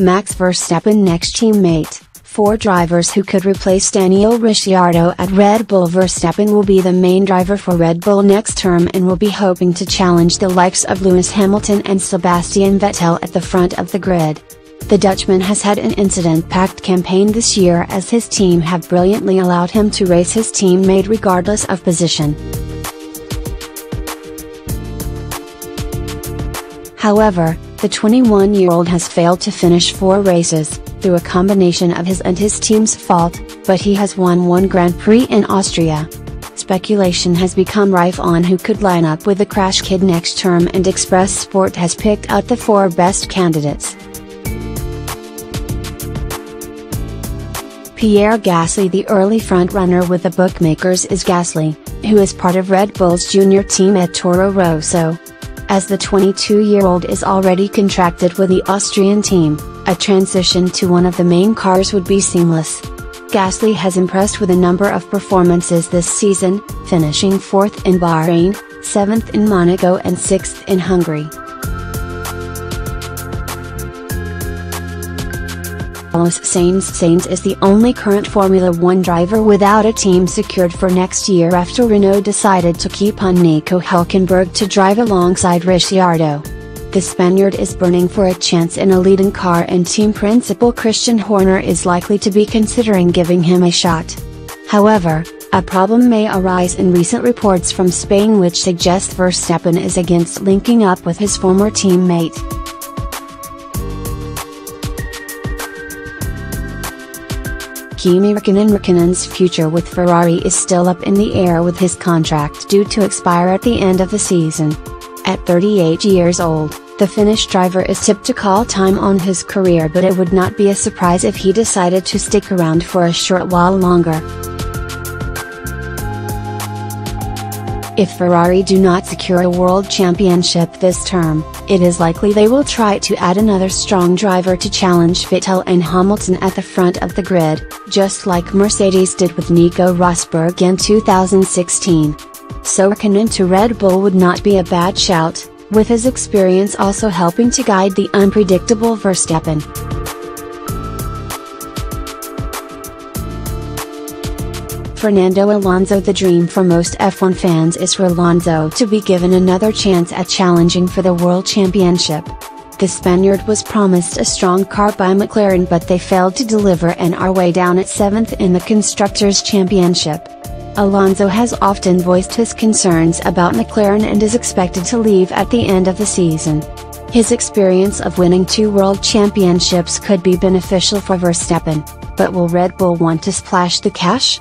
Max Verstappen next teammate. 4 drivers who could replace Daniel Ricciardo at Red Bull. Verstappen will be the main driver for Red Bull next term and will be hoping to challenge the likes of Lewis Hamilton and Sebastian Vettel at the front of the grid. The Dutchman has had an incident-packed campaign this year as his team have brilliantly allowed him to race his teammate regardless of position. However, the 21-year-old has failed to finish 4 races, through a combination of his and his team's fault, but he has won 1 Grand Prix in Austria. Speculation has become rife on who could line up with the Crash Kid next term, and Express Sport has picked out the 4 best candidates. Pierre Gasly. The early front-runner with the bookmakers is Gasly, who is part of Red Bull's junior team at Toro Rosso. As the 22-year-old is already contracted with the Austrian team, a transition to one of the main cars would be seamless. Gasly has impressed with a number of performances this season, finishing 4th in Bahrain, 7th in Monaco and 6th in Hungary. Carlos Sainz is the only current Formula One driver without a team secured for next year after Renault decided to keep on Nico Hülkenberg to drive alongside Ricciardo. The Spaniard is burning for a chance in a leading car, and team principal Christian Horner is likely to be considering giving him a shot. However, a problem may arise in recent reports from Spain which suggest Verstappen is against linking up with his former teammate. Kimi Räikkönen's future with Ferrari is still up in the air, with his contract due to expire at the end of the season. At 38 years old, the Finnish driver is tipped to call time on his career, but it would not be a surprise if he decided to stick around for a short while longer. If Ferrari do not secure a world championship this term, it is likely they will try to add another strong driver to challenge Vettel and Hamilton at the front of the grid, just like Mercedes did with Nico Rosberg in 2016. So Räikkönen to Red Bull would not be a bad shout, with his experience also helping to guide the unpredictable Verstappen. Fernando Alonso. The dream for most F1 fans is for Alonso to be given another chance at challenging for the World Championship. The Spaniard was promised a strong car by McLaren, but they failed to deliver and are way down at 7th in the Constructors' Championship. Alonso has often voiced his concerns about McLaren and is expected to leave at the end of the season. His experience of winning 2 World Championships could be beneficial for Verstappen, but will Red Bull want to splash the cash?